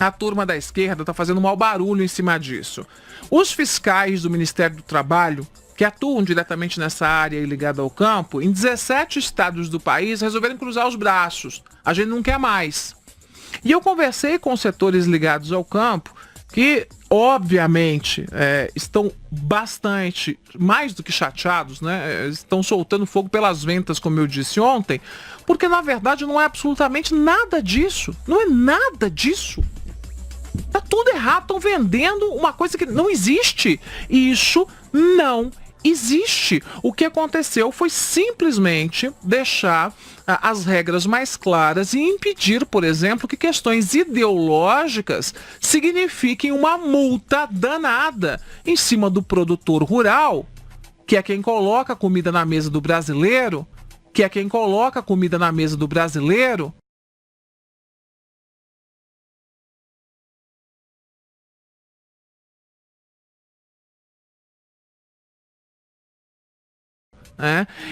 A turma da esquerda está fazendo mau barulho em cima disso. Os fiscais do Ministério do Trabalho, que atuam diretamente nessa área e ligada ao campo, em 17 estados do país resolveram cruzar os braços. A gente não quer mais. E eu conversei com setores ligados ao campo que, obviamente, estão bastante, mais do que chateados, né? Estão soltando fogo pelas ventas, como eu disse ontem, porque na verdade não é absolutamente nada disso. Não é nada disso. Tá tudo errado, estão vendendo uma coisa que não existe. Isso não existe. O que aconteceu foi simplesmente deixar as regras mais claras e impedir, por exemplo, que questões ideológicas signifiquem uma multa danada em cima do produtor rural, que é quem coloca a comida na mesa do brasileiro, que é quem coloca a comida na mesa do brasileiro.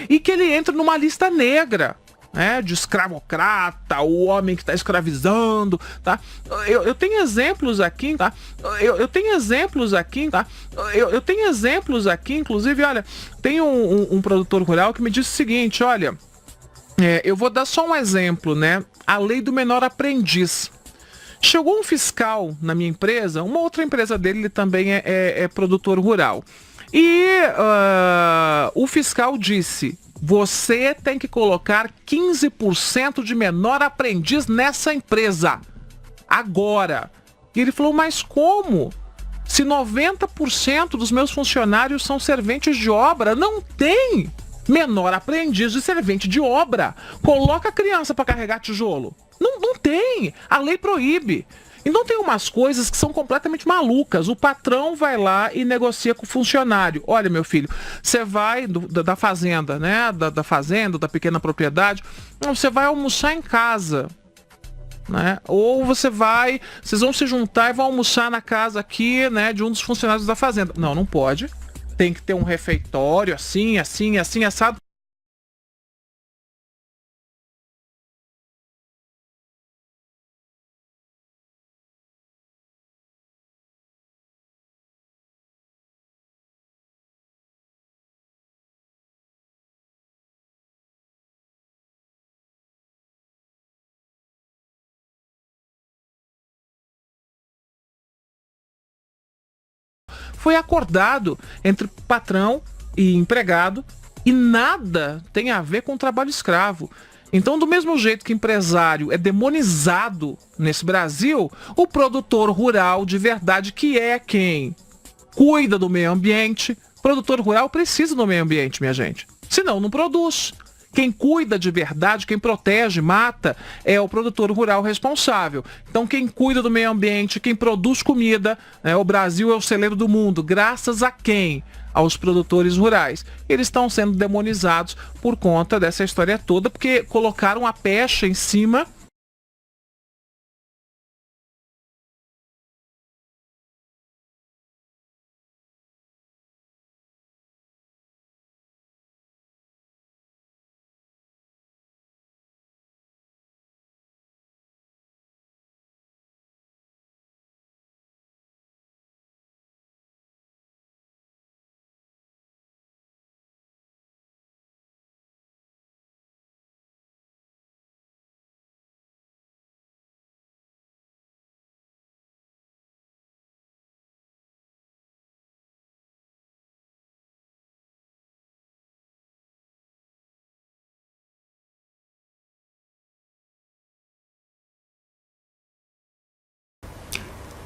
E que ele entra numa lista negra, de escravocrata, o homem que está escravizando, tá? Eu tenho exemplos aqui, tá? Eu tenho exemplos aqui, tá? Eu tenho exemplos aqui, inclusive, olha, tem um produtor rural que me disse o seguinte, olha, eu vou dar só um exemplo, né? A lei do menor aprendiz. Chegou um fiscal na minha empresa, uma outra empresa dele, ele também é produtor rural. E o fiscal disse, você tem que colocar 15% de menor aprendiz nessa empresa. Agora. E ele falou, mas como? Se 90% dos meus funcionários são serventes de obra, não tem menor aprendiz de servente de obra. Coloca a criança para carregar tijolo. Não tem. A lei proíbe. Então tem umas coisas que são completamente malucas. O patrão vai lá e negocia com o funcionário. Olha, meu filho, você vai da fazenda, né? Da fazenda, da pequena propriedade, você vai almoçar em casa, né? Ou vocês vão se juntar e vão almoçar na casa aqui, né? De um dos funcionários da fazenda. Não pode. Tem que ter um refeitório assim, assim, assim, assado. Foi acordado entre patrão e empregado e nada tem a ver com trabalho escravo. Então, do mesmo jeito que empresário é demonizado nesse Brasil, o produtor rural de verdade, que é quem cuida do meio ambiente, produtor rural precisa do meio ambiente, minha gente. Senão, não produz. Quem cuida de verdade, quem protege, mata, é o produtor rural responsável. Então quem cuida do meio ambiente, quem produz comida, o Brasil é o celeiro do mundo. Graças a quem? Aos produtores rurais. Eles estão sendo demonizados por conta dessa história toda, porque colocaram a pecha em cima.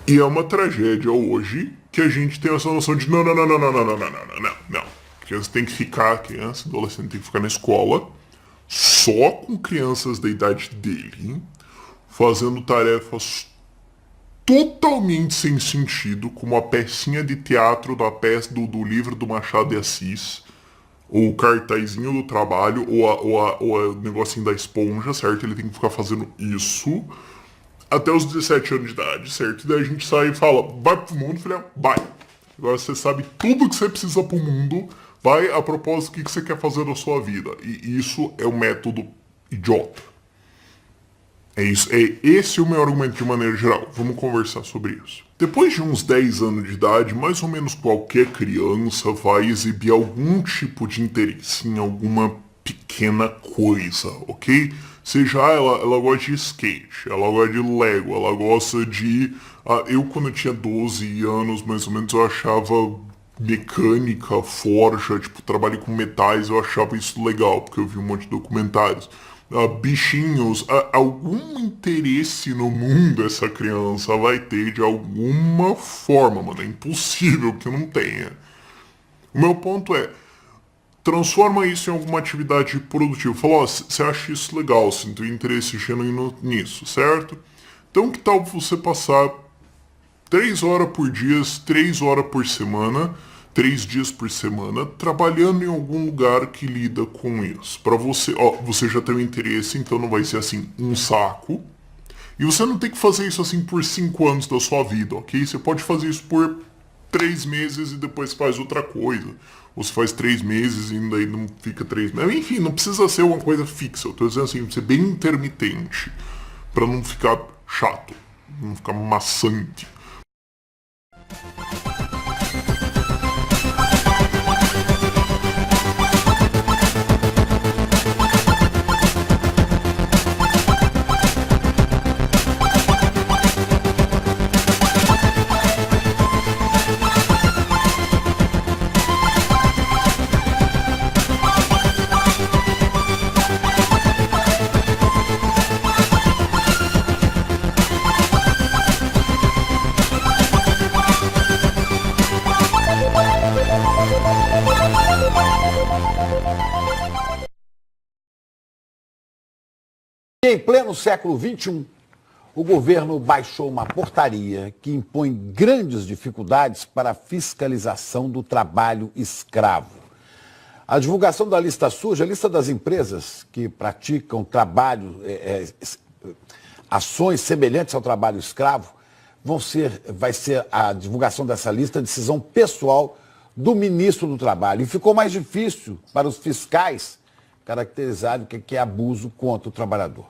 E é uma tragédia hoje que a gente tem essa noção de não. Criança tem que ficar, criança, adolescente tem que ficar na escola só com crianças da idade dele, fazendo tarefas totalmente sem sentido, como a pecinha de teatro da peça do livro do Machado de Assis, ou o cartazinho do trabalho, ou o negocinho da esponja, certo? Ele tem que ficar fazendo isso até os 17 anos de idade, certo? E daí a gente sai e fala, vai pro mundo, filha, vai. Agora você sabe tudo que você precisa pro mundo, vai a propósito do que você quer fazer na sua vida. E isso é um método idiota. É isso, esse o meu argumento de maneira geral. Vamos conversar sobre isso. Depois de uns 10 anos de idade, mais ou menos qualquer criança vai exibir algum tipo de interesse em alguma pequena coisa, ok? Seja ela gosta de skate, ela gosta de Lego, ela gosta de... eu quando eu tinha 12 anos, mais ou menos, eu achava mecânica, forja, tipo, trabalho com metais, eu achava isso legal, porque eu vi um monte de documentários. Bichinhos, algum interesse no mundo essa criança vai ter de alguma forma, mano. É impossível que não tenha. O meu ponto é, transforma isso em alguma atividade produtiva. Fala, ó, você acha isso legal, você tem interesse genuíno nisso, certo? Então que tal você passar 3 horas por dia, 3 horas por semana, 3 dias por semana, trabalhando em algum lugar que lida com isso. Para você, ó, você já tem um interesse, então não vai ser assim um saco. E você não tem que fazer isso assim por 5 anos da sua vida, ok? Você pode fazer isso por 3 meses e depois faz outra coisa. Ou você faz 3 meses e daí não fica 3 meses. Enfim, não precisa ser uma coisa fixa. Eu tô dizendo assim, ser bem intermitente. Para não ficar chato, não ficar maçante. Em pleno século XXI, o governo baixou uma portaria que impõe grandes dificuldades para a fiscalização do trabalho escravo. A divulgação da lista suja, a lista das empresas que praticam trabalho, ações semelhantes ao trabalho escravo, vai ser a divulgação dessa lista decisão pessoal do ministro do Trabalho. E ficou mais difícil para os fiscais caracterizarem o que é abuso contra o trabalhador.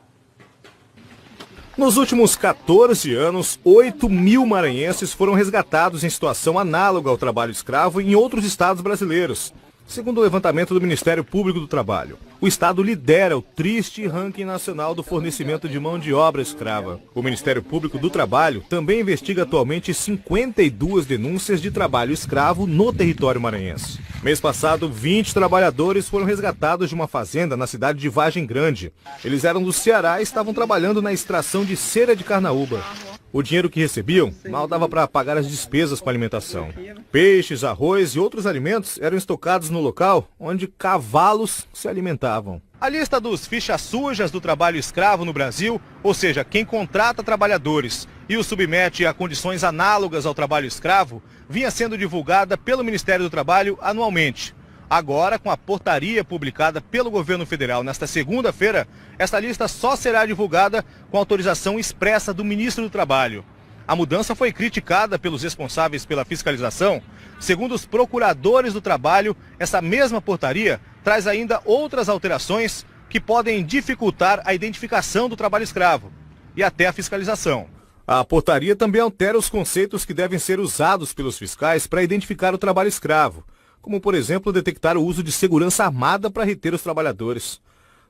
Nos últimos 14 anos, 8 mil maranhenses foram resgatados em situação análoga ao trabalho escravo em outros estados brasileiros, segundo o levantamento do Ministério Público do Trabalho. O estado lidera o triste ranking nacional do fornecimento de mão de obra escrava. O Ministério Público do Trabalho também investiga atualmente 52 denúncias de trabalho escravo no território maranhense. Mês passado, 20 trabalhadores foram resgatados de uma fazenda na cidade de Vargem Grande. Eles eram do Ceará e estavam trabalhando na extração de cera de carnaúba. O dinheiro que recebiam mal dava para pagar as despesas com a alimentação. Peixes, arroz e outros alimentos eram estocados no local onde cavalos se alimentavam. A lista dos fichas sujas do trabalho escravo no Brasil, ou seja, quem contrata trabalhadores e os submete a condições análogas ao trabalho escravo, vinha sendo divulgada pelo Ministério do Trabalho anualmente. Agora, com a portaria publicada pelo governo federal nesta segunda-feira, esta lista só será divulgada com autorização expressa do ministro do Trabalho. A mudança foi criticada pelos responsáveis pela fiscalização. Segundo os procuradores do trabalho, essa mesma portaria traz ainda outras alterações que podem dificultar a identificação do trabalho escravo e até a fiscalização. A portaria também altera os conceitos que devem ser usados pelos fiscais para identificar o trabalho escravo, como, por exemplo, detectar o uso de segurança armada para reter os trabalhadores.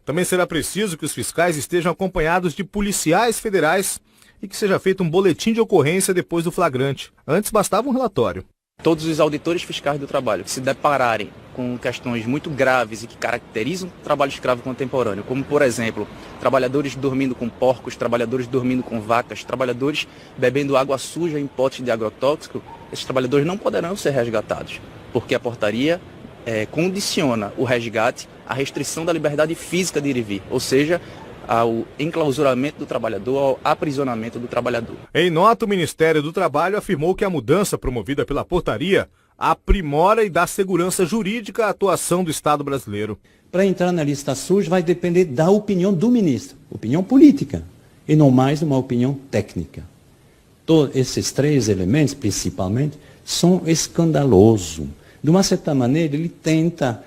Também será preciso que os fiscais estejam acompanhados de policiais federais e que seja feito um boletim de ocorrência depois do flagrante. Antes bastava um relatório. Todos os auditores fiscais do trabalho que se depararem com questões muito graves e que caracterizam o trabalho escravo contemporâneo, como, por exemplo, trabalhadores dormindo com porcos, trabalhadores dormindo com vacas, trabalhadores bebendo água suja em potes de agrotóxico, esses trabalhadores não poderão ser resgatados, porque a portaria condiciona o resgate à restrição da liberdade física de ir e vir, ou seja, ao enclausuramento do trabalhador, ao aprisionamento do trabalhador. Em nota, o Ministério do Trabalho afirmou que a mudança promovida pela portaria aprimora e dá segurança jurídica à atuação do Estado brasileiro. Para entrar na lista suja vai depender da opinião do ministro, opinião política, e não mais uma opinião técnica. Todos esses 3 elementos, principalmente, são escandalosos. De uma certa maneira, ele tenta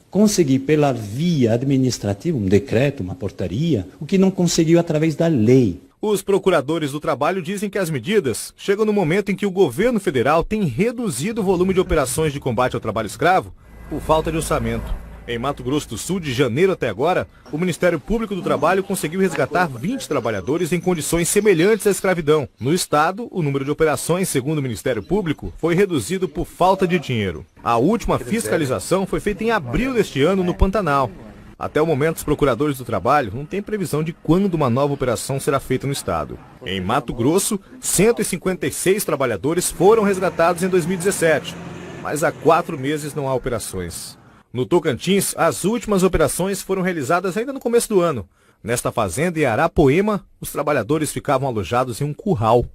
conseguir pela via administrativa, um decreto, uma portaria, o que não conseguiu através da lei. Os procuradores do trabalho dizem que as medidas chegam no momento em que o governo federal tem reduzido o volume de operações de combate ao trabalho escravo por falta de orçamento. Em Mato Grosso do Sul, de janeiro até agora, o Ministério Público do Trabalho conseguiu resgatar 20 trabalhadores em condições semelhantes à escravidão. No estado, o número de operações, segundo o Ministério Público, foi reduzido por falta de dinheiro. A última fiscalização foi feita em abril deste ano no Pantanal. Até o momento, os procuradores do trabalho não têm previsão de quando uma nova operação será feita no estado. Em Mato Grosso, 156 trabalhadores foram resgatados em 2017, mas há 4 meses não há operações. No Tocantins, as últimas operações foram realizadas ainda no começo do ano. Nesta fazenda em Arapoema, os trabalhadores ficavam alojados em um curral.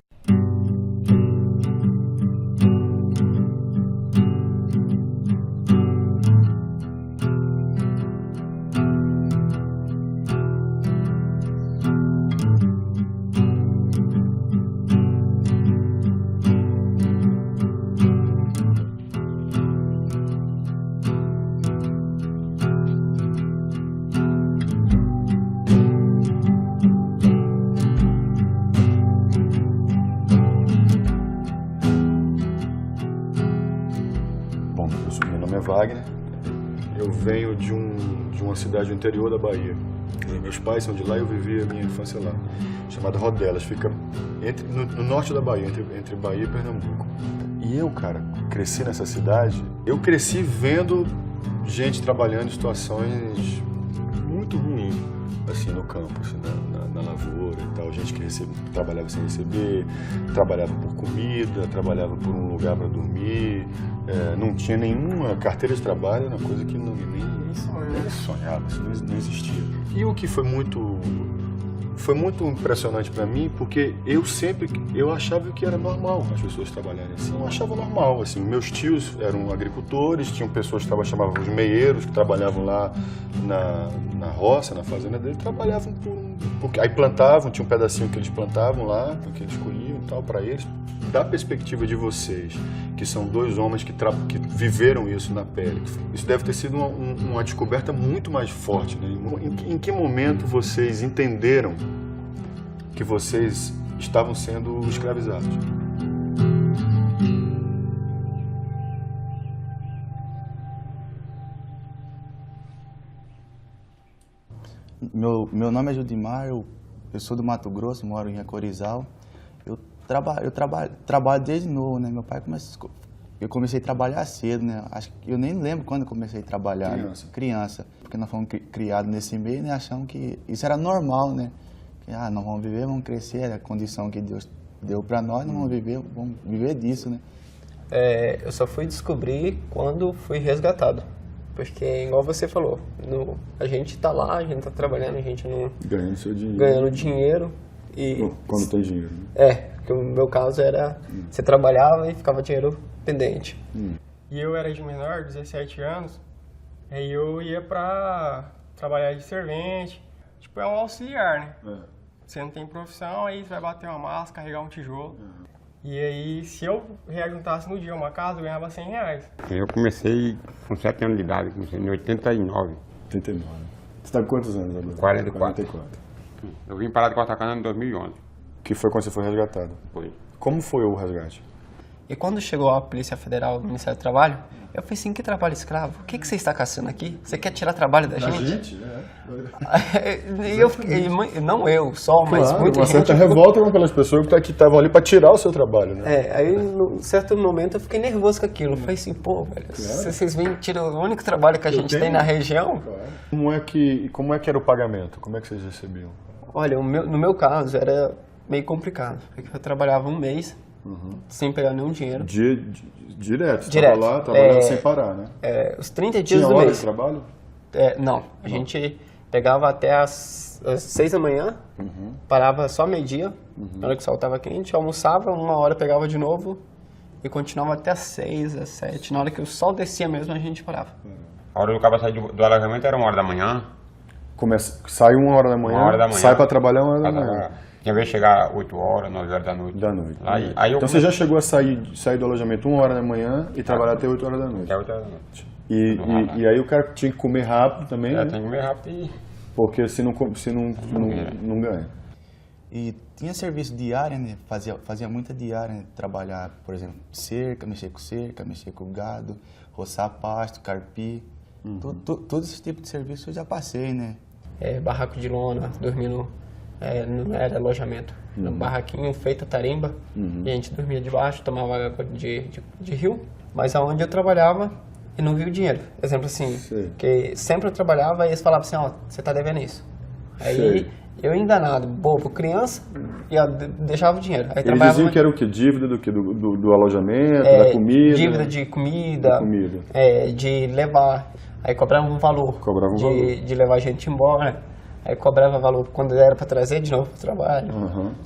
Meu nome é Wagner, eu venho de uma cidade do interior da Bahia. Meus pais são de lá e eu vivi a minha infância lá, chamada Rodelas, fica no norte da Bahia, entre Bahia e Pernambuco. E eu, cara, cresci nessa cidade, eu cresci vendo gente trabalhando em situações muito ruins, assim, no campo, assim, na lavoura e tal, gente que trabalhava sem receber, trabalhava por comida, trabalhava por um lugar para dormir, não tinha nenhuma carteira de trabalho, uma coisa que nem sonhava, isso não existia. E o que foi muito impressionante para mim, porque eu achava que era normal as pessoas trabalharem assim. Eu achava normal, assim. Meus tios eram agricultores, tinham pessoas que chamavam os meieiros, que trabalhavam lá na roça, na fazenda dele, trabalhavam porque aí plantavam, tinha um pedacinho que eles plantavam lá, que eles colhiam e tal, para eles. Da perspectiva de vocês, que são 2 homens que viveram isso na pele, isso deve ter sido uma descoberta muito mais forte, né? Em que momento vocês entenderam que vocês estavam sendo escravizados? Meu nome é Judimar, eu sou do Mato Grosso, moro em Acorizal. Eu trabalho desde novo, né? Meu pai eu comecei a trabalhar cedo, né? Acho que eu nem lembro quando eu comecei a trabalhar. Criança. Porque nós fomos criados nesse meio, né? Achamos que isso era normal, né? Que, nós vamos viver, vamos crescer, é a condição que Deus deu para nós, nós vamos viver disso, né? Eu só fui descobrir quando fui resgatado. Porque, igual você falou, a gente tá lá, a gente tá trabalhando, a gente não... Ganhando seu dinheiro. Ganhando dinheiro. E, quando tem dinheiro, né? Porque o meu caso era, você trabalhava e ficava dinheiro pendente. E eu era de menor, 17 anos, aí eu ia pra trabalhar de servente, tipo, é um auxiliar, né? Você não tem profissão, aí você vai bater uma massa, carregar um tijolo. E aí, se eu reajuntasse no dia uma casa, eu ganhava R$100. Eu comecei com 7 anos de idade, comecei em 89. 89. Você está com quantos anos agora? 44. Eu vim parar de cortar cana em 2011. Que foi quando você foi resgatado? Foi. Como foi o resgate? E quando chegou a Polícia Federal, o Ministério do Trabalho, eu falei assim, que trabalho escravo? O que você está caçando aqui? Você quer tirar trabalho da gente? E eu fiquei, não eu só, mas claro, muita uma gente... certa revolta com aquelas pessoas que estavam ali para tirar o seu trabalho, né? Aí, num certo momento, eu fiquei nervoso com aquilo. Eu falei assim, pô, velho, se vocês vêm tirar o único trabalho que a gente tem na região... Claro. Como é que era o pagamento? Como é que vocês recebiam? Olha, no meu caso, era meio complicado. Eu trabalhava um mês, sem pegar nenhum dinheiro. Direto? Você estava lá, trabalhando sem parar, né? Os 30 dias do mês. Tinha hora de trabalho? Não, a gente pegava até às 6 da manhã, parava só meio-dia, na hora que o sol estava quente, almoçava, 1 hora pegava de novo e continuava até às 6, às 7. Na hora que o sol descia mesmo, a gente parava. A hora do cara sair do alojamento era 1 hora da manhã. Sai 1 hora da manhã, sai para trabalhar 1 hora da manhã. Tinha vez de chegar 8 horas, 9 horas da noite. Aí então você já chegou a sair do alojamento 1 hora da manhã e trabalhar até 8 horas da noite? Até 8 horas da noite. E aí o cara tinha que comer rápido também, né? Tem que comer rápido e... Porque se não ganha. E tinha serviço diário, né? Fazia muita diária, né? Trabalhar, por exemplo, cerca, mexer com gado, roçar pasto, carpir. Todo esse tipo de serviço eu já passei, né? Barraco de lona, dormindo, não era alojamento, era um barraquinho feito a tarimba, e a gente dormia debaixo, tomava água de rio, mas aonde eu trabalhava, eu não vi o dinheiro. Exemplo assim, que sempre eu trabalhava e eles falavam assim, ó, você tá devendo isso. Aí eu enganado, bobo, criança, e eu deixava o dinheiro. Aí Eles diziam que era o quê? Dívida do alojamento, da comida? Dívida de comida, de levar. Aí cobrava um valor de levar a gente embora. Aí cobrava valor quando era para trazer de novo para o trabalho.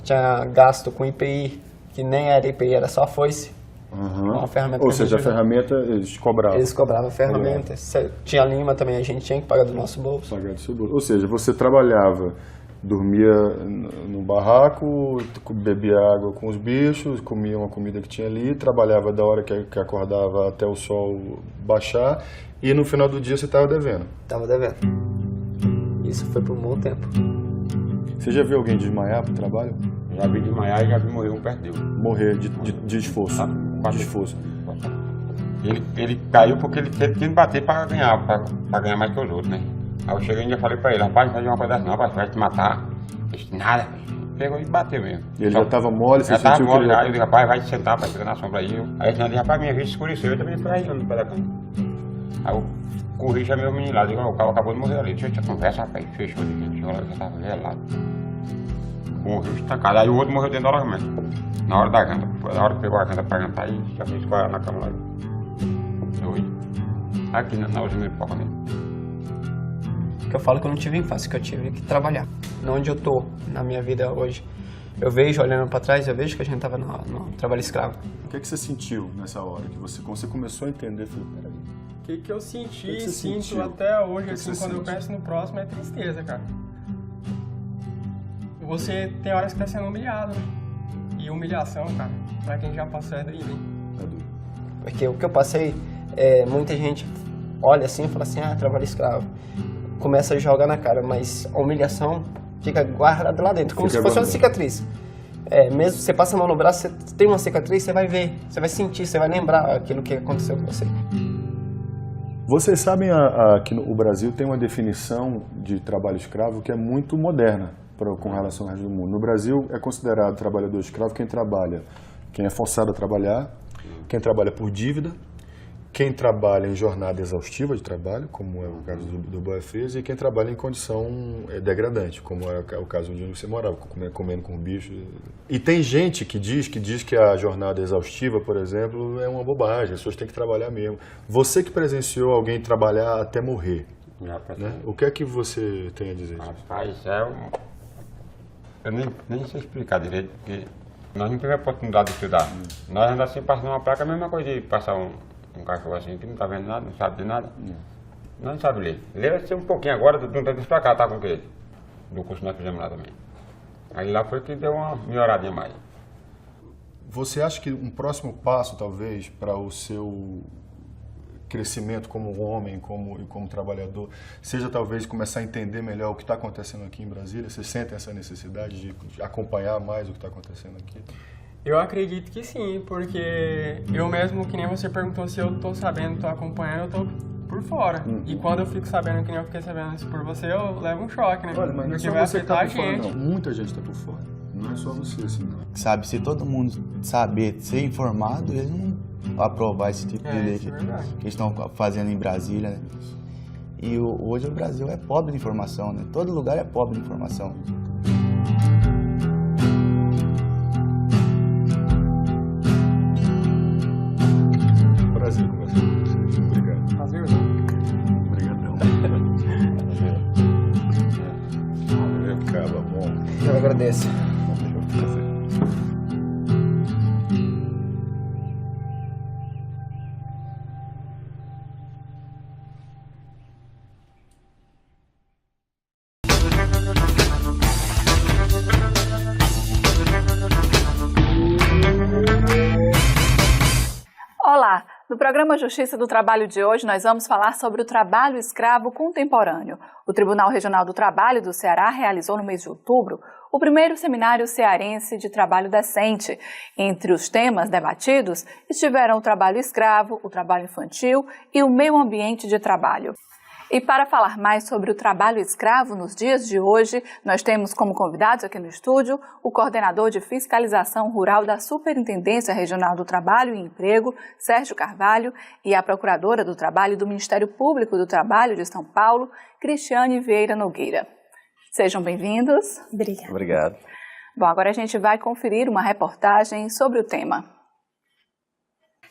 Tinha gasto com IPI, que nem era IPI, era só foice. Uma ferramenta. Ou seja, a ferramenta eles cobravam. Eles cobravam a ferramenta. Tinha lima também, a gente tinha que pagar do nosso bolso. Pagar do seu bolso. Ou seja, você trabalhava, dormia no barraco, bebia água com os bichos, comia uma comida que tinha ali, trabalhava da hora que acordava até o sol baixar e no final do dia você estava devendo. Estava devendo. Isso foi por um bom tempo. Você já viu alguém desmaiar pro trabalho? Já vi desmaiar e já vi morrer um perto dele. Morrer de esforço? De esforço. Ele caiu porque ele teve que bater para ganhar mais que os outros, né? Aí eu cheguei e já falei pra ele, rapaz, não faz uma coisa dessa não, rapaz, vai te matar. Ele disse, nada, filho. Pegou e bateu mesmo. E ele já estava mole, você sentiu que ele... Aí eu disse, rapaz, vai te sentar, rapaz, fica na sombra aí. Aí ele disse, rapaz, minha vista escureceu, eu também fui aí no pé da cama. Aí eu corri, chamei o menino lá, digo, o cara acabou de morrer ali, deixa eu te conversa, rapaz, fechou de gente, já estava gelado. Morreu estancado, aí o outro morreu dentro do alojamento. Na hora da janta, na hora que pegou a janta pra jantar, e já fez escorar na cama lá. Aqui na usina de pipoca mesmo. Que eu falo que eu não tive infância, que eu tive que trabalhar. Onde eu tô na minha vida hoje, eu vejo, olhando para trás, eu vejo que a gente tava no trabalho escravo. O que é que você sentiu nessa hora? Que você começou a entender, falei, peraí. O que eu senti e sinto até hoje, assim, quando eu penso no próximo, é tristeza, cara. Você tem horas que tá sendo humilhado, né? E humilhação, cara, pra quem já passou é doído, hein? Porque o que eu passei, muita gente olha assim e fala assim, trabalho escravo. Começa a jogar na cara, mas a humilhação fica guardada lá dentro, como se fosse uma cicatriz. Mesmo você passa a mão no braço, você tem uma cicatriz, você vai ver, você vai sentir, você vai lembrar aquilo que aconteceu com você. Vocês sabem que o Brasil tem uma definição de trabalho escravo que é muito moderna com relação ao resto do mundo. No Brasil é considerado trabalhador escravo quem é forçado a trabalhar, quem trabalha por dívida, quem trabalha em jornada exaustiva de trabalho, como é o caso do Boa Frias, e quem trabalha em condição degradante, como é o caso onde você morava, comendo com bicho. E tem gente que diz que a jornada exaustiva, por exemplo, é uma bobagem, as pessoas têm que trabalhar mesmo. Você que presenciou alguém trabalhar até morrer, né? O que é que você tem a dizer? Rapaz, eu nem sei explicar direito, porque nós não tivemos a oportunidade de estudar. Nós andamos assim, passando uma placa, a mesma coisa de passar um cachorro assim, que não tá vendo nada, não sabe de nada. Nós não sabe ler. Ler vai ser um pouquinho agora, do tempo pra cá, tá com o quê? Do curso que nós fizemos lá também. Aí lá foi que deu uma melhoradinha mais. Você acha que um próximo passo, talvez, para o seu crescimento como homem e como trabalhador, seja talvez começar a entender melhor o que está acontecendo aqui em Brasília? Vocês sentem essa necessidade de acompanhar mais o que está acontecendo aqui? Eu acredito que sim, porque eu mesmo, que nem você perguntou se eu tô sabendo, tô acompanhando, eu tô por fora. E quando eu fico sabendo, que nem eu fiquei sabendo isso por você, eu levo um choque, né? Olha, mas não é só você que tá por fora, não. Muita gente tá por fora. Não é só você, assim, não. Sabe, se todo mundo saber, ser informado, eles não vão aprovar esse tipo de lei que eles estão fazendo em Brasília, né? E hoje o Brasil é pobre de informação, né? Todo lugar é pobre de informação. Prazer conversar com você. Obrigado. Prazer. Obrigadão. Acaba bom. Eu agradeço. No programa Justiça do Trabalho de hoje, nós vamos falar sobre o trabalho escravo contemporâneo. O Tribunal Regional do Trabalho do Ceará realizou no mês de outubro o primeiro seminário cearense de trabalho decente. Entre os temas debatidos estiveram o trabalho escravo, o trabalho infantil e o meio ambiente de trabalho. E para falar mais sobre o trabalho escravo nos dias de hoje, nós temos como convidados aqui no estúdio o coordenador de fiscalização rural da Superintendência Regional do Trabalho e Emprego, Sérgio Carvalho, e a procuradora do Trabalho do Ministério Público do Trabalho de São Paulo, Cristiane Vieira Nogueira. Sejam bem-vindos. Obrigada. Obrigado. Bom, agora a gente vai conferir uma reportagem sobre o tema.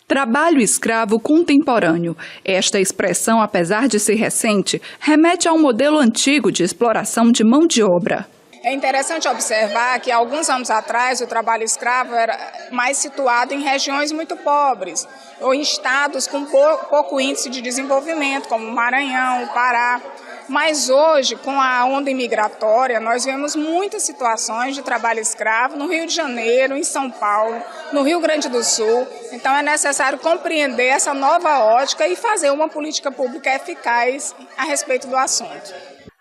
Trabalho escravo contemporâneo. Esta expressão, apesar de ser recente, remete a um modelo antigo de exploração de mão de obra. É interessante observar que, alguns anos atrás, o trabalho escravo era mais situado em regiões muito pobres, ou em estados com pouco índice de desenvolvimento, como Maranhão, Pará. Mas hoje, com a onda imigratória, nós vemos muitas situações de trabalho escravo no Rio de Janeiro, em São Paulo, no Rio Grande do Sul. Então é necessário compreender essa nova ótica e fazer uma política pública eficaz a respeito do assunto.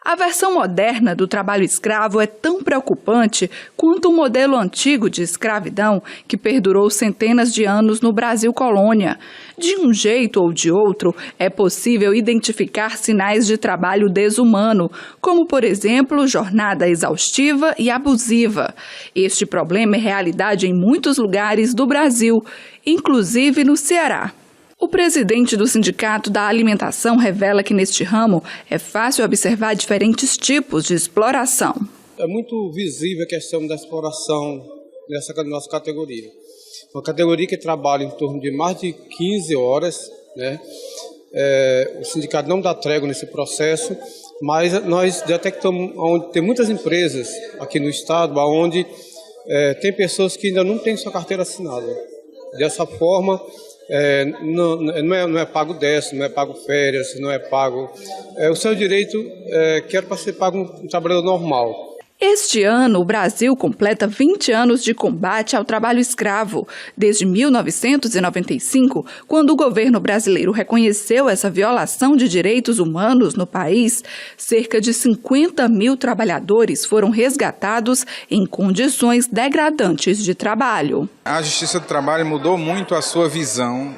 A versão moderna do trabalho escravo é tão preocupante quanto o modelo antigo de escravidão que perdurou centenas de anos no Brasil colônia. De um jeito ou de outro, é possível identificar sinais de trabalho desumano, como, por exemplo, jornada exaustiva e abusiva. Este problema é realidade em muitos lugares do Brasil, inclusive no Ceará. O presidente do Sindicato da Alimentação revela que neste ramo é fácil observar diferentes tipos de exploração. É muito visível a questão da exploração nessa nossa categoria. Uma categoria que trabalha em torno de mais de 15 horas, né? O sindicato não dá trégua nesse processo, mas nós detectamos onde tem muitas empresas aqui no estado, onde tem pessoas que ainda não têm sua carteira assinada. Dessa forma, não é pago décimo, não é pago férias, não é pago... o seu direito que era para ser pago um trabalhador normal. Este ano, o Brasil completa 20 anos de combate ao trabalho escravo. Desde 1995, quando o governo brasileiro reconheceu essa violação de direitos humanos no país, cerca de 50 mil trabalhadores foram resgatados em condições degradantes de trabalho. A Justiça do Trabalho mudou muito a sua visão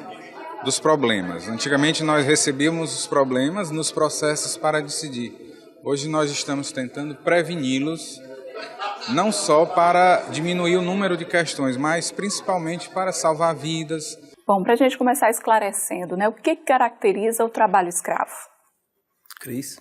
dos problemas. Antigamente nós recebíamos os problemas nos processos para decidir. Hoje nós estamos tentando preveni-los, não só para diminuir o número de questões, mas principalmente para salvar vidas. Bom, para a gente começar esclarecendo, né, o que caracteriza o trabalho escravo? Cris?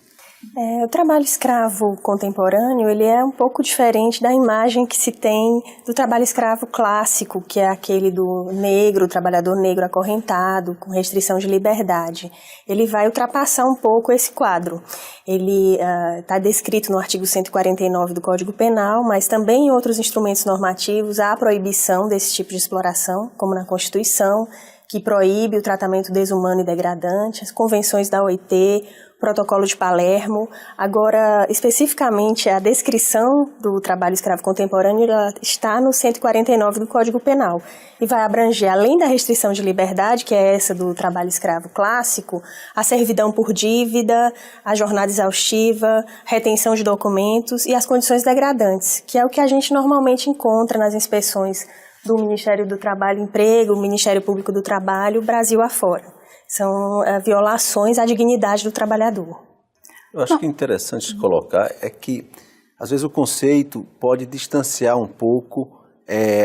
O trabalho escravo contemporâneo, ele é um pouco diferente da imagem que se tem do trabalho escravo clássico, que é aquele do negro, o trabalhador negro acorrentado, com restrição de liberdade. Ele vai ultrapassar um pouco esse quadro. Ele está descrito no artigo 149 do Código Penal, mas também em outros instrumentos normativos há a proibição desse tipo de exploração, como na Constituição, que proíbe o tratamento desumano e degradante, as convenções da OIT, Protocolo de Palermo. Agora, especificamente, a descrição do trabalho escravo contemporâneo está no 149 do Código Penal e vai abranger, além da restrição de liberdade, que é essa do trabalho escravo clássico, a servidão por dívida, a jornada exaustiva, retenção de documentos e as condições degradantes, que é o que a gente normalmente encontra nas inspeções do Ministério do Trabalho e Emprego, Ministério Público do Trabalho, Brasil afora. São violações à dignidade do trabalhador. Eu acho que é interessante colocar é que, às vezes, o conceito pode distanciar um pouco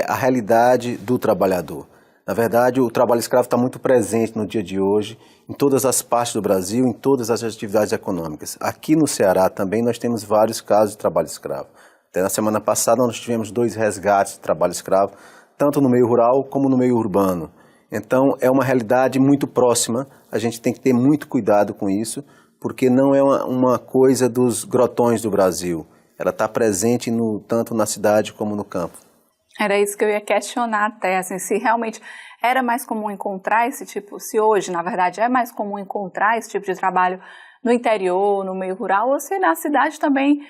a realidade do trabalhador. Na verdade, o trabalho escravo está muito presente no dia de hoje, em todas as partes do Brasil, em todas as atividades econômicas. Aqui no Ceará também nós temos vários casos de trabalho escravo. Até na semana passada nós tivemos 2 resgates de trabalho escravo, tanto no meio rural como no meio urbano. Então, é uma realidade muito próxima, a gente tem que ter muito cuidado com isso, porque não é uma coisa dos grotões do Brasil. Ela está presente tanto na cidade como no campo. Era isso que eu ia questionar até, assim, se realmente era mais comum encontrar esse tipo, se hoje, na verdade, é mais comum encontrar esse tipo de trabalho no interior, no meio rural, ou se na cidade também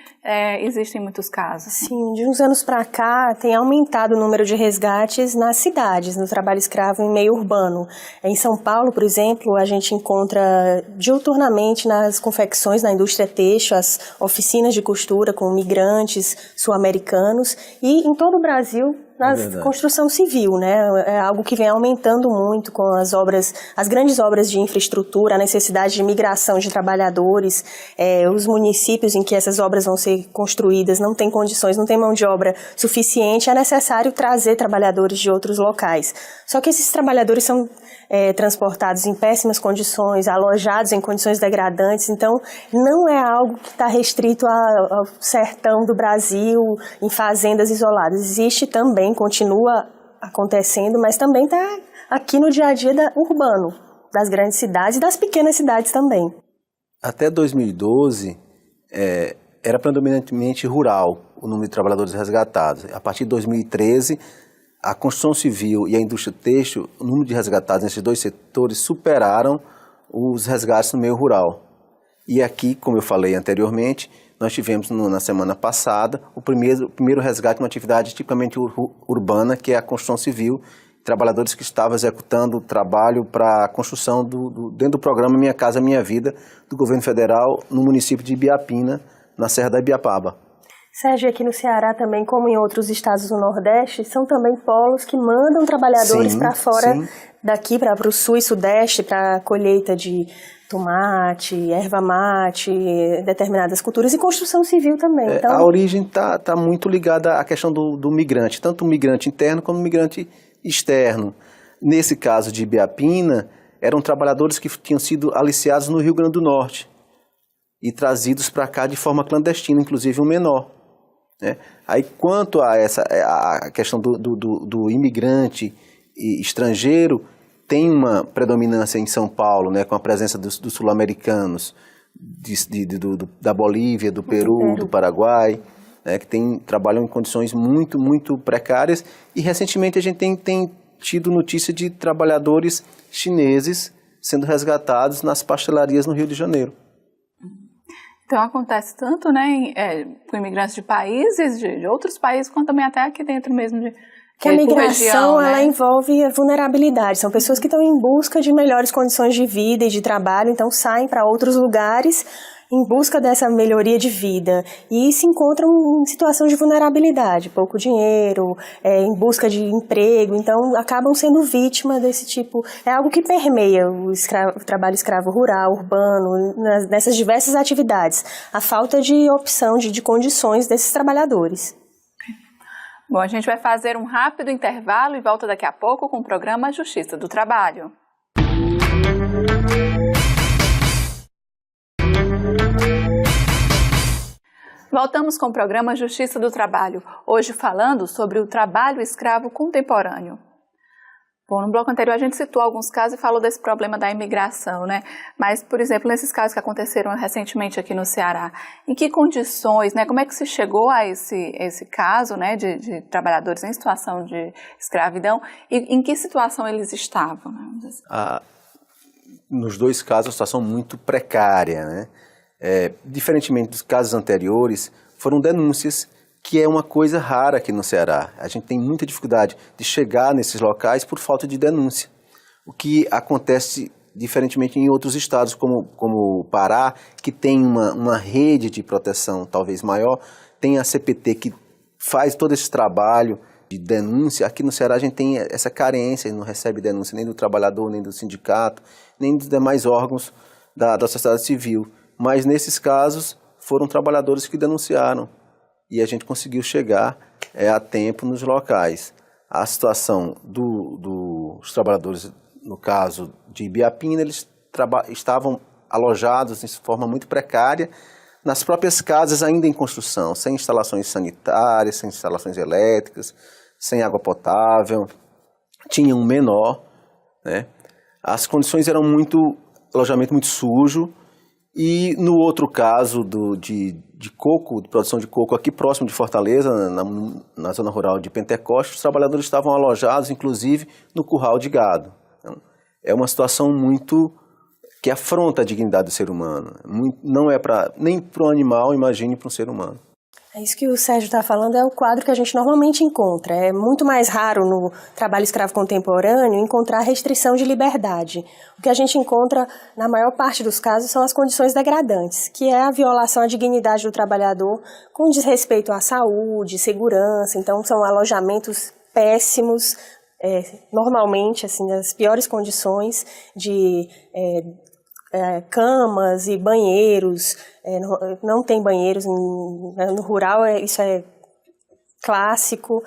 existem muitos casos? Sim, de uns anos para cá tem aumentado o número de resgates nas cidades, no trabalho escravo em meio urbano. Em São Paulo, por exemplo, a gente encontra diuturnamente nas confecções, na indústria têxtil, as oficinas de costura com migrantes sul-americanos, e em todo o Brasil, na construção civil, né? É algo que vem aumentando muito com as grandes obras de infraestrutura, a necessidade de migração de trabalhadores, os municípios em que essas obras vão ser construídas não têm condições, não têm mão de obra suficiente, é necessário trazer trabalhadores de outros locais. Só que esses trabalhadores são transportados em péssimas condições, alojados em condições degradantes, então não é algo que está restrito ao sertão do Brasil, em fazendas isoladas. Existe também, continua acontecendo, mas também está aqui no dia a dia urbano, das grandes cidades e das pequenas cidades também. Até 2012, era predominantemente rural o número de trabalhadores resgatados. A partir de 2013, a construção civil e a indústria têxtil, o número de resgatados nesses dois setores superaram os resgates no meio rural. E aqui, como eu falei anteriormente, nós tivemos na semana passada o primeiro resgate de uma atividade tipicamente urbana, que é a construção civil, trabalhadores que estavam executando trabalho para a construção dentro do programa Minha Casa Minha Vida, do governo federal, no município de Ibiapina, na Serra da Ibiapaba. Sérgio, aqui no Ceará também, como em outros estados do Nordeste, são também polos que mandam trabalhadores para fora, daqui para o sul e sudeste, para a colheita de tomate, erva mate, determinadas culturas e construção civil também. Então, a origem tá muito ligada à questão do migrante, tanto o migrante interno como o migrante externo. Nesse caso de Ibiapina, eram trabalhadores que tinham sido aliciados no Rio Grande do Norte e trazidos para cá de forma clandestina, inclusive um menor. Aí, quanto a questão do imigrante estrangeiro, tem uma predominância em São Paulo, com a presença dos sul-americanos, da Bolívia, do Peru, do Paraguai, que trabalham em condições muito, muito precárias. E, recentemente, a gente tem tido notícia de trabalhadores chineses sendo resgatados nas pastelarias no Rio de Janeiro. Então acontece tanto, com imigrantes de países, de outros países, quanto também até aqui dentro mesmo que a migração, ela envolve a vulnerabilidade. São pessoas que estão em busca de melhores condições de vida e de trabalho, então saem para outros lugares em busca dessa melhoria de vida e se encontram em situação de vulnerabilidade, pouco dinheiro, em busca de emprego, então acabam sendo vítima desse tipo. É algo que permeia o trabalho escravo rural, urbano, nessas diversas atividades. A falta de opção, de condições desses trabalhadores. Bom, a gente vai fazer um rápido intervalo e volta daqui a pouco com o programa Justiça do Trabalho. Voltamos com o programa Justiça do Trabalho, hoje falando sobre o trabalho escravo contemporâneo. Bom, no bloco anterior a gente citou alguns casos e falou desse problema da imigração, Mas, por exemplo, nesses casos que aconteceram recentemente aqui no Ceará, em que condições, como é que se chegou a esse caso, de trabalhadores em situação de escravidão e em que situação eles estavam? Nos dois casos, a situação muito precária, diferentemente dos casos anteriores, foram denúncias, que é uma coisa rara aqui no Ceará. A gente tem muita dificuldade de chegar nesses locais por falta de denúncia. O que acontece diferentemente em outros estados, como o Pará, que tem uma rede de proteção talvez maior, tem a CPT que faz todo esse trabalho de denúncia. Aqui no Ceará a gente tem essa carência, não recebe denúncia nem do trabalhador, nem do sindicato, nem dos demais órgãos da sociedade civil. Mas nesses casos foram trabalhadores que denunciaram e a gente conseguiu chegar a tempo nos locais. A situação dos trabalhadores, no caso de Ibiapina, eles estavam alojados de forma muito precária nas próprias casas ainda em construção, sem instalações sanitárias, sem instalações elétricas, sem água potável, tinha um menor, As condições eram alojamento muito sujo. E no outro caso de coco, de produção de coco aqui próximo de Fortaleza, na zona rural de Pentecostes, os trabalhadores estavam alojados, inclusive, no curral de gado. Então, é uma situação muito que afronta a dignidade do ser humano. Não é nem para o animal, imagine para um ser humano. É isso que o Sérgio está falando, é o quadro que a gente normalmente encontra. É muito mais raro no trabalho escravo contemporâneo encontrar restrição de liberdade. O que a gente encontra, na maior parte dos casos, são as condições degradantes, que é a violação à dignidade do trabalhador com desrespeito à saúde, segurança. Então, são alojamentos péssimos, normalmente, assim, as piores condições de camas e banheiros, não tem banheiros, no rural isso é clássico,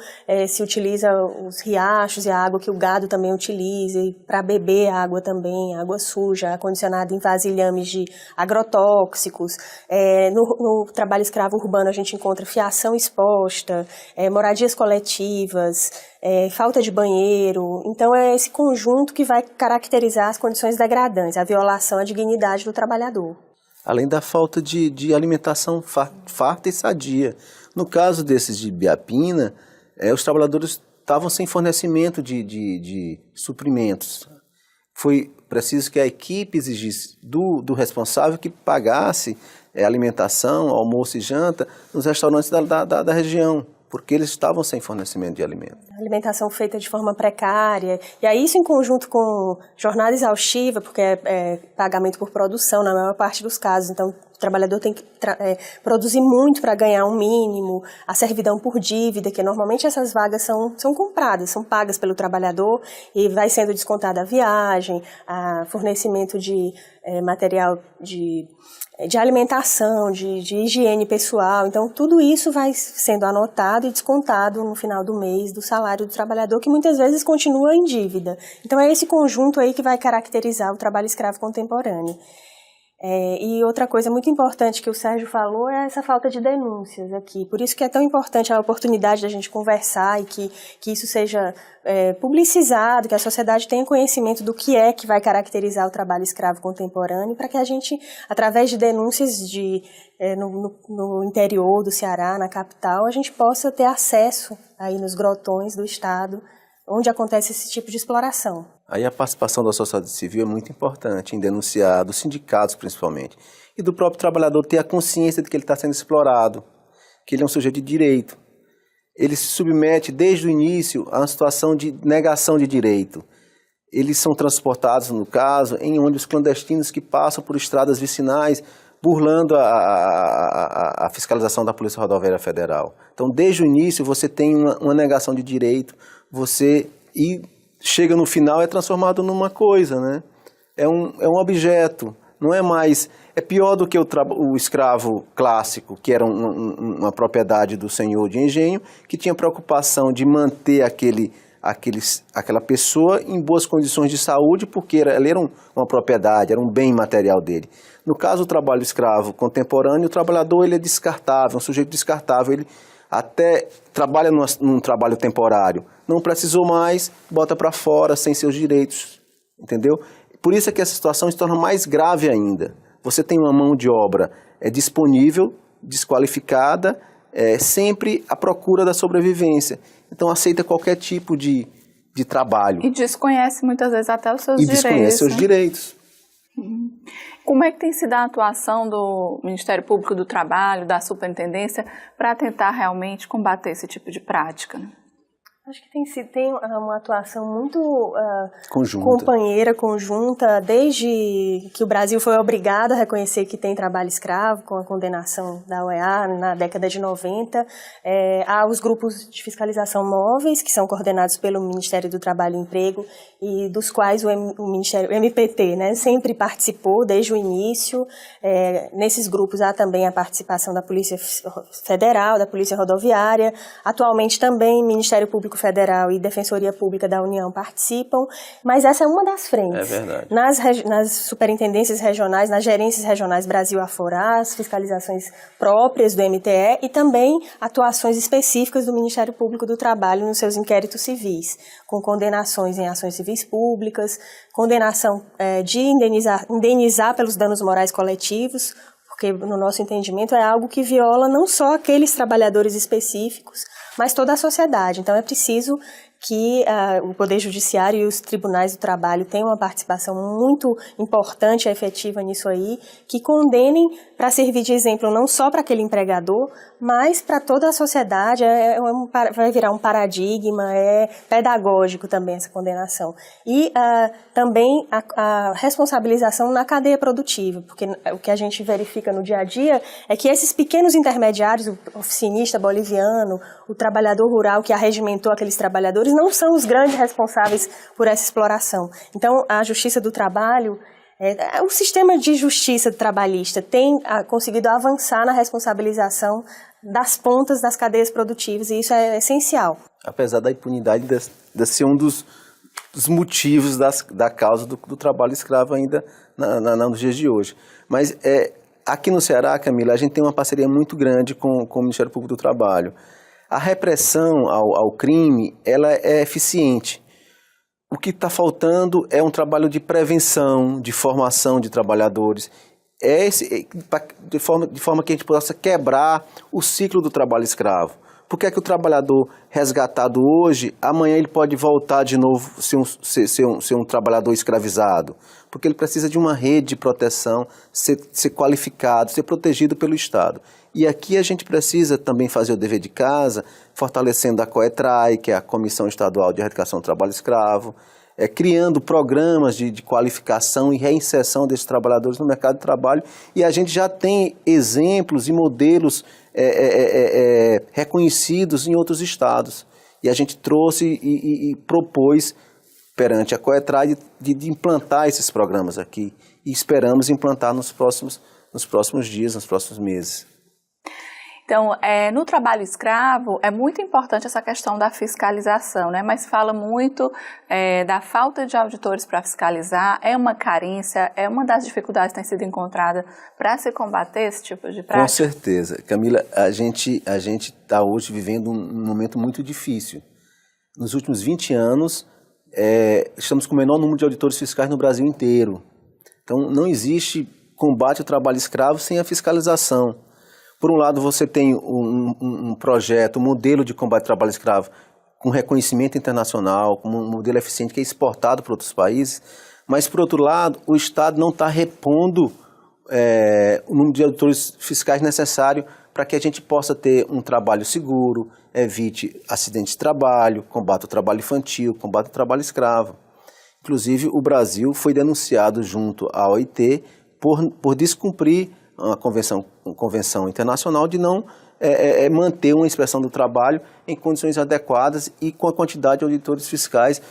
se utiliza os riachos e a água que o gado também utiliza, para beber água também, água suja, acondicionada em vasilhames de agrotóxicos. No trabalho escravo urbano a gente encontra fiação exposta, moradias coletivas, falta de banheiro. Então é esse conjunto que vai caracterizar as condições degradantes, a violação à dignidade do trabalhador. Além da falta de alimentação farta e sadia. No caso desses de Biapina, os trabalhadores estavam sem fornecimento de suprimentos. Foi preciso que a equipe exigisse do responsável que pagasse alimentação, almoço e janta nos restaurantes da região, porque eles estavam sem fornecimento de alimento. Alimentação feita de forma precária, e aí isso em conjunto com jornada exaustiva, porque é pagamento por produção na maior parte dos casos, então o trabalhador tem que produzir muito para ganhar um mínimo, a servidão por dívida, que normalmente essas vagas são compradas, são pagas pelo trabalhador e vai sendo descontada a viagem, a fornecimento de material de alimentação, de higiene pessoal. Então, tudo isso vai sendo anotado e descontado no final do mês do salário do trabalhador, que muitas vezes continua em dívida. Então, é esse conjunto aí que vai caracterizar o trabalho escravo contemporâneo. E outra coisa muito importante que o Sérgio falou é essa falta de denúncias aqui. Por isso que é tão importante a oportunidade da gente conversar e que isso seja publicizado, que a sociedade tenha conhecimento do que vai caracterizar o trabalho escravo contemporâneo, para que a gente, através de denúncias no interior do Ceará, na capital, a gente possa ter acesso aí nos grotões do Estado, onde acontece esse tipo de exploração. Aí a participação da sociedade civil é muito importante em denunciar, dos sindicatos principalmente, e do próprio trabalhador ter a consciência de que ele está sendo explorado, que ele é um sujeito de direito. Ele se submete desde o início a uma situação de negação de direito. Eles são transportados, no caso, em ônibus clandestinos que passam por estradas vicinais, burlando a fiscalização da Polícia Rodoviária Federal. Então, desde o início, você tem uma negação de direito, e chega no final é transformado numa coisa, né? É um objeto, não é mais... É pior do que o escravo clássico, que era uma propriedade do senhor de engenho, que tinha preocupação de manter aquela pessoa em boas condições de saúde, porque ela era uma propriedade, era um bem material dele. No caso do trabalho escravo contemporâneo, o trabalhador ele é descartável, um sujeito descartável, ele até trabalha num trabalho temporário, não precisou mais, bota para fora sem seus direitos, entendeu? Por isso é que essa situação se torna mais grave ainda. Você tem uma mão de obra disponível, desqualificada, sempre à procura da sobrevivência. Então aceita qualquer tipo de trabalho. E desconhece muitas vezes até os seus direitos. E desconhece seus direitos. Como é que tem sido a atuação do Ministério Público do Trabalho, da Superintendência, para tentar realmente combater esse tipo de prática? Acho que tem uma atuação muito conjunta. conjunta, desde que o Brasil foi obrigado a reconhecer que tem trabalho escravo, com a condenação da OEA na década de 90. Há os grupos de fiscalização móveis, que são coordenados pelo Ministério do Trabalho e Emprego, e dos quais o MPT, né, sempre participou desde o início. Nesses grupos há também a participação da Polícia Federal, da Polícia Rodoviária, atualmente também o Ministério Público Federal e Defensoria Pública da União participam, mas essa é uma das frentes. É verdade. Nas superintendências regionais, nas gerências regionais Brasil afora, as fiscalizações próprias do MTE e também atuações específicas do Ministério Público do Trabalho nos seus inquéritos civis, com condenações em ações civis públicas, condenação de indenizar pelos danos morais coletivos, porque no nosso entendimento é algo que viola não só aqueles trabalhadores específicos, mas toda a sociedade. Então é preciso que o Poder Judiciário e os tribunais do trabalho têm uma participação muito importante e efetiva nisso aí, que condenem para servir de exemplo não só para aquele empregador, mas para toda a sociedade. Vai virar um paradigma, é pedagógico também essa condenação. E também a responsabilização na cadeia produtiva, porque o que a gente verifica no dia a dia é que esses pequenos intermediários, o oficinista boliviano, o trabalhador rural que arregimentou aqueles trabalhadores, não são os grandes responsáveis por essa exploração. Então, a Justiça do Trabalho, o sistema de justiça trabalhista tem conseguido avançar na responsabilização das pontas das cadeias produtivas, e isso é essencial. Apesar da impunidade de ser um dos motivos da causa do trabalho escravo ainda nos dias de hoje. Mas aqui no Ceará, Camila, a gente tem uma parceria muito grande com o Ministério Público do Trabalho. A repressão ao crime, ela é eficiente. O que está faltando é um trabalho de prevenção, de formação de trabalhadores, de forma que a gente possa quebrar o ciclo do trabalho escravo. Por que é que o trabalhador resgatado hoje, amanhã ele pode voltar de novo ser um trabalhador escravizado? Porque ele precisa de uma rede de proteção, ser qualificado, ser protegido pelo Estado. E aqui a gente precisa também fazer o dever de casa, fortalecendo a COETRAI, que é a Comissão Estadual de Erradicação do Trabalho Escravo, criando programas de qualificação e reinserção desses trabalhadores no mercado de trabalho. E a gente já tem exemplos e modelos reconhecidos em outros estados. E a gente trouxe e propôs perante a COETRAI de implantar esses programas aqui. E esperamos implantar nos próximos dias, nos próximos meses. Então, no trabalho escravo, é muito importante essa questão da fiscalização, né? Mas fala muito da falta de auditores para fiscalizar, é uma carência, é uma das dificuldades que tem sido encontrada para se combater esse tipo de prática? Com certeza. Camila, a gente está hoje vivendo um momento muito difícil. Nos últimos 20 anos, estamos com o menor número de auditores fiscais no Brasil inteiro. Então, não existe combate ao trabalho escravo sem a fiscalização. Por um lado, você tem um projeto, um modelo de combate ao trabalho escravo com reconhecimento internacional, com um modelo eficiente que é exportado para outros países, mas, por outro lado, o Estado não está repondo o número de auditores fiscais necessário para que a gente possa ter um trabalho seguro, evite acidentes de trabalho, combate ao trabalho infantil, combate ao trabalho escravo. Inclusive, o Brasil foi denunciado junto à OIT por descumprir uma convenção internacional de não manter uma inspeção do trabalho em condições adequadas e com a quantidade de auditores fiscais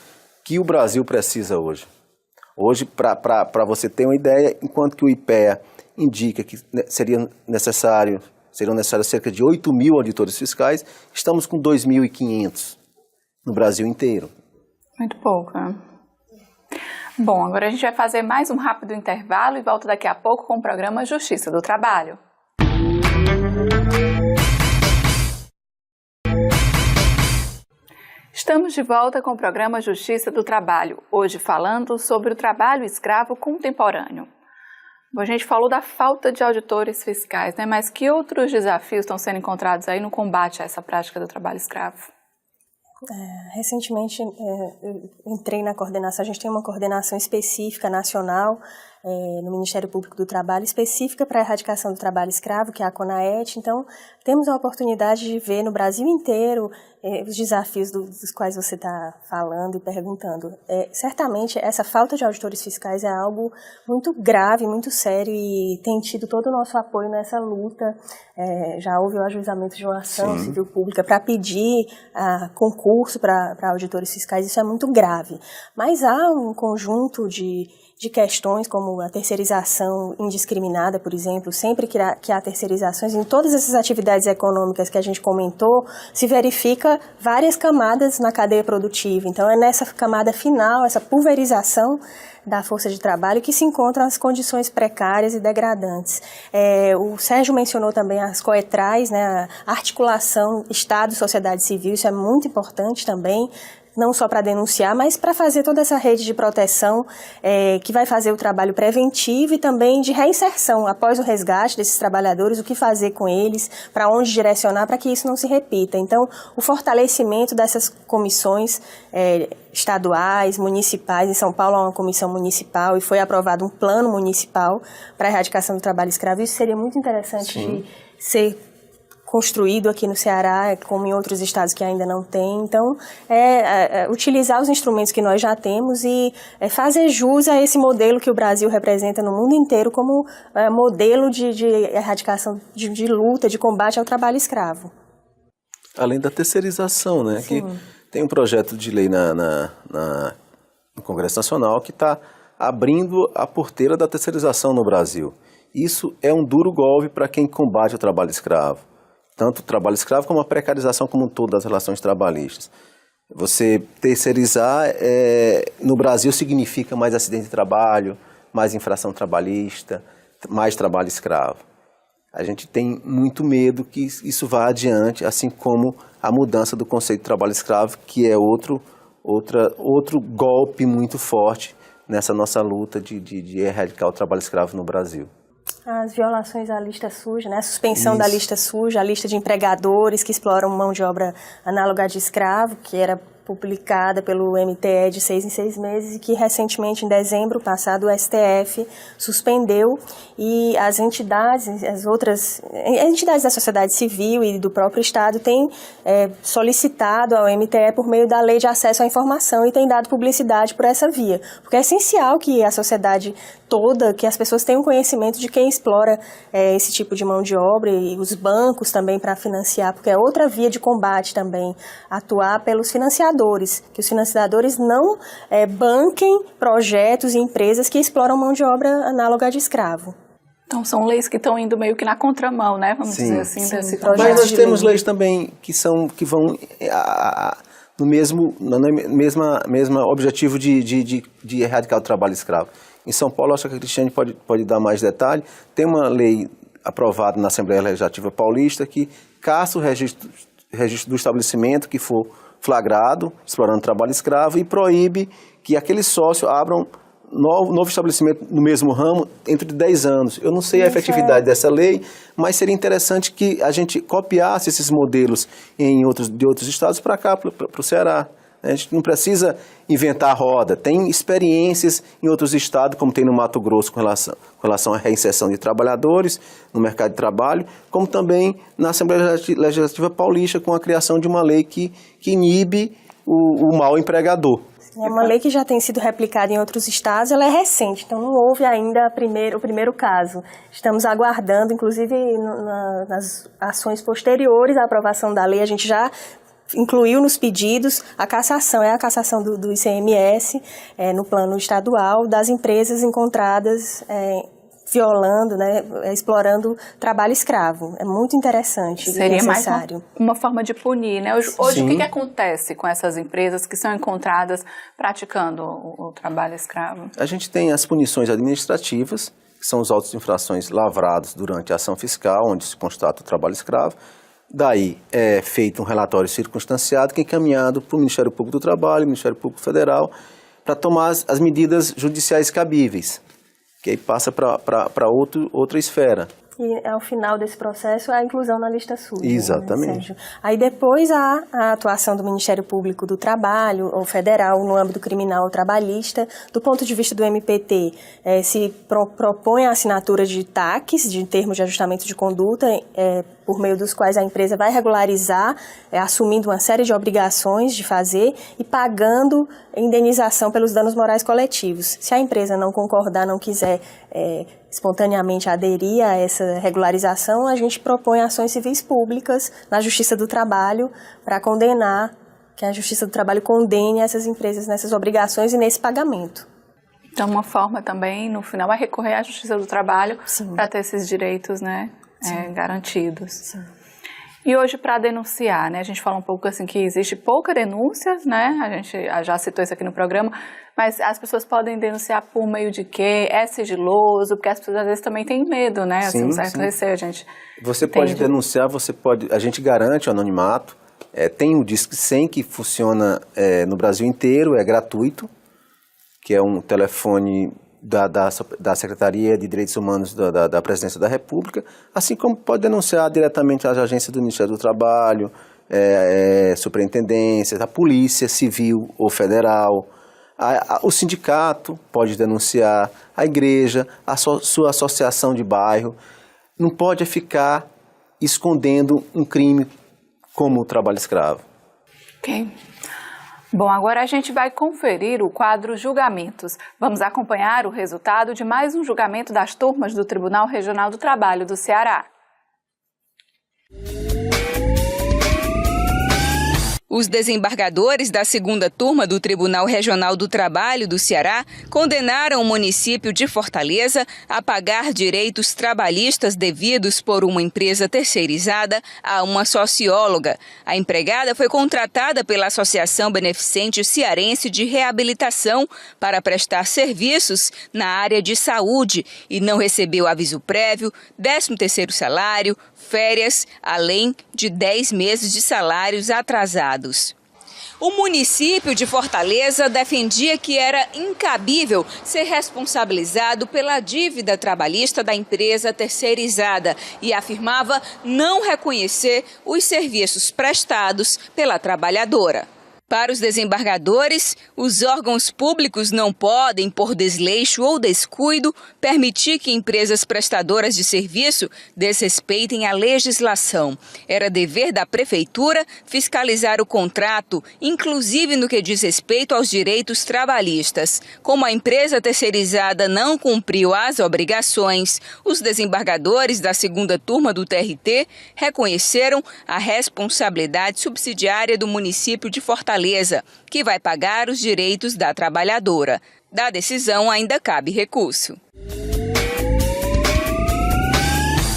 que o Brasil precisa hoje. Hoje, para você ter uma ideia, enquanto que o IPEA indica que seriam necessários cerca de 8.000 auditores fiscais, estamos com 2.500 no Brasil inteiro. Muito pouco, né? Bom, agora a gente vai fazer mais um rápido intervalo e volta daqui a pouco com o programa Justiça do Trabalho. Estamos de volta com o programa Justiça do Trabalho, hoje falando sobre o trabalho escravo contemporâneo. Bom, a gente falou da falta de auditores fiscais, né? Mas que outros desafios estão sendo encontrados aí no combate a essa prática do trabalho escravo? Recentemente eu entrei na coordenação, a gente tem uma coordenação específica nacional no Ministério Público do Trabalho, específica para a erradicação do trabalho escravo, que é a CONAET. Então, temos a oportunidade de ver no Brasil inteiro os desafios dos quais você está falando e perguntando. Certamente, essa falta de auditores fiscais é algo muito grave, muito sério, e tem tido todo o nosso apoio nessa luta. Já houve o ajuizamento de uma ação civil pública para pedir concurso para auditores fiscais. Isso é muito grave. Mas há um conjunto de questões como a terceirização indiscriminada, por exemplo. Sempre que há terceirizações, em todas essas atividades econômicas que a gente comentou, se verifica várias camadas na cadeia produtiva. Então, é nessa camada final, essa pulverização da força de trabalho, que se encontram as condições precárias e degradantes. O Sérgio mencionou também as COETRAIs, né, a articulação Estado e sociedade civil, isso é muito importante também. não só para denunciar, mas para fazer toda essa rede de proteção que vai fazer o trabalho preventivo e também de reinserção após o resgate desses trabalhadores, o que fazer com eles, para onde direcionar para que isso não se repita. Então, o fortalecimento dessas comissões estaduais, municipais, em São Paulo há uma comissão municipal e foi aprovado um plano municipal para a erradicação do trabalho escravo. Isso seria muito interessante de ser construído aqui no Ceará, como em outros estados que ainda não tem. Então, utilizar os instrumentos que nós já temos e fazer jus a esse modelo que o Brasil representa no mundo inteiro como modelo de erradicação, de luta, de combate ao trabalho escravo. Além da terceirização, né? Sim. Que tem um projeto de lei no Congresso Nacional que está abrindo a porteira da terceirização no Brasil. Isso é um duro golpe para quem combate o trabalho escravo. Tanto o trabalho escravo como a precarização como um todo das relações trabalhistas. Você terceirizar no Brasil significa mais acidente de trabalho, mais infração trabalhista, mais trabalho escravo. A gente tem muito medo que isso vá adiante, assim como a mudança do conceito de trabalho escravo, que é outro golpe muito forte nessa nossa luta de erradicar o trabalho escravo no Brasil. As violações à lista suja, né? A suspensão da lista suja, a lista de empregadores que exploram mão de obra análoga de escravo, que era publicada pelo MTE de 6 em 6 meses e que recentemente, em dezembro passado, o STF suspendeu e as entidades, as entidades da sociedade civil e do próprio Estado têm solicitado ao MTE por meio da Lei de Acesso à Informação e têm dado publicidade por essa via, porque é essencial que a sociedade toda, que as pessoas tenham conhecimento de quem explora esse tipo de mão de obra e os bancos também para financiar, porque é outra via de combate também, atuar pelos financiadores, que os financiadores não banquem projetos e empresas que exploram mão de obra análoga de escravo. Então são leis que estão indo meio que na contramão, né? Vamos dizer assim, desse Mas nós temos leis também que vão no mesmo objetivo de erradicar o trabalho escravo. Em São Paulo, acho que a Cristiane pode dar mais detalhe. Tem uma lei aprovada na Assembleia Legislativa Paulista que caça o registro do estabelecimento que for flagrado, explorando trabalho escravo, e proíbe que aquele sócio abra um novo estabelecimento no mesmo ramo entre 10 anos. Eu não sei a efetividade dessa lei, mas seria interessante que a gente copiasse esses modelos de outros estados para cá, para o Ceará. A gente não precisa inventar a roda. Tem experiências em outros estados, como tem no Mato Grosso com relação à reinserção de trabalhadores no mercado de trabalho, como também na Assembleia Legislativa Paulista com a criação de uma lei que inibe o mau empregador. É uma lei que já tem sido replicada em outros estados, ela é recente, então não houve ainda o primeiro caso. Estamos aguardando, inclusive nas ações posteriores à aprovação da lei, a gente já incluiu nos pedidos a cassação do ICMS no plano estadual das empresas encontradas violando, explorando trabalho escravo. É muito interessante. Seria mais uma forma de punir, né? Hoje o que acontece com essas empresas que são encontradas praticando o trabalho escravo? A gente tem as punições administrativas, que são os autos de infrações lavrados durante a ação fiscal, onde se constata o trabalho escravo. Daí é feito um relatório circunstanciado que é encaminhado para o Ministério Público do Trabalho, Ministério Público Federal, para tomar as medidas judiciais cabíveis, que aí passa para outra esfera. E ao final desse processo a inclusão na lista suja. Exatamente. Né, aí depois a atuação do Ministério Público do Trabalho, ou federal, no âmbito criminal ou trabalhista. Do ponto de vista do MPT, se propõe a assinatura de TACs, de termos de ajustamento de conduta, por meio dos quais a empresa vai regularizar, assumindo uma série de obrigações de fazer e pagando indenização pelos danos morais coletivos. Se a empresa não concordar, não quiser espontaneamente aderir a essa regularização, a gente propõe ações civis públicas na Justiça do Trabalho para condenar, que a Justiça do Trabalho condene essas empresas nessas obrigações e nesse pagamento. Então, uma forma também, no final, é recorrer à Justiça do Trabalho para ter esses direitos, né, garantidos. Sim. E hoje, para denunciar, né, a gente fala um pouco assim que existe pouca denúncia, né, a gente já citou isso aqui no programa, mas as pessoas podem denunciar por meio de quê? É sigiloso? Porque as pessoas às vezes também têm medo, né, assim, um certo receio, a gente Você pode denunciar, a gente garante o anonimato, Tem o Disque 100, que funciona no Brasil inteiro, é gratuito, que é um telefone da Secretaria de Direitos Humanos da Presidência da República, assim como pode denunciar diretamente às agências do Ministério do Trabalho, Superintendência, a Polícia Civil ou Federal, o sindicato pode denunciar, a igreja, sua associação de bairro. Não pode ficar escondendo um crime como o trabalho escravo. Ok. Bom, agora a gente vai conferir o quadro Julgamentos. Vamos acompanhar o resultado de mais um julgamento das turmas do Tribunal Regional do Trabalho do Ceará. Os desembargadores da segunda turma do Tribunal Regional do Trabalho do Ceará condenaram o município de Fortaleza a pagar direitos trabalhistas devidos por uma empresa terceirizada a uma socióloga. A empregada foi contratada pela Associação Beneficente Cearense de Reabilitação para prestar serviços na área de saúde e não recebeu aviso prévio, 13º salário, férias, além de 10 meses de salários atrasados. O município de Fortaleza defendia que era incabível ser responsabilizado pela dívida trabalhista da empresa terceirizada e afirmava não reconhecer os serviços prestados pela trabalhadora. Para os desembargadores, os órgãos públicos não podem, por desleixo ou descuido, permitir que empresas prestadoras de serviço desrespeitem a legislação. Era dever da prefeitura fiscalizar o contrato, inclusive no que diz respeito aos direitos trabalhistas. Como a empresa terceirizada não cumpriu as obrigações, os desembargadores da segunda turma do TRT reconheceram a responsabilidade subsidiária do município de Fortaleza, que vai pagar os direitos da trabalhadora. Da decisão ainda cabe recurso.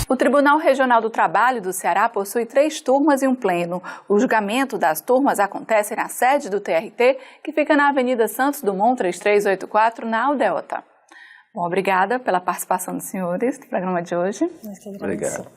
O Tribunal Regional do Trabalho do Ceará possui 3 turmas e um pleno. O julgamento das turmas acontece na sede do TRT, que fica na Avenida Santos Dumont 3384, na Aldeota. Bom, obrigada pela participação dos senhores no programa de hoje. Obrigado.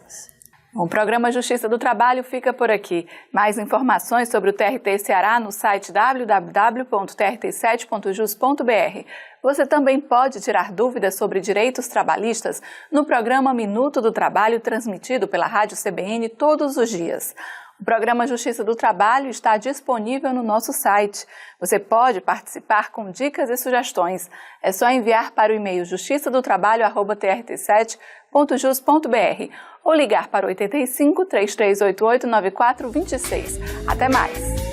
O programa Justiça do Trabalho fica por aqui. Mais informações sobre o TRT Ceará no site www.trt7.jus.br. Você também pode tirar dúvidas sobre direitos trabalhistas no programa Minuto do Trabalho, transmitido pela Rádio CBN todos os dias. O programa Justiça do Trabalho está disponível no nosso site. Você pode participar com dicas e sugestões. É só enviar para o e-mail justiçadotrabalho@trt7.jus.br ou ligar para 85 3388 9426. Até mais!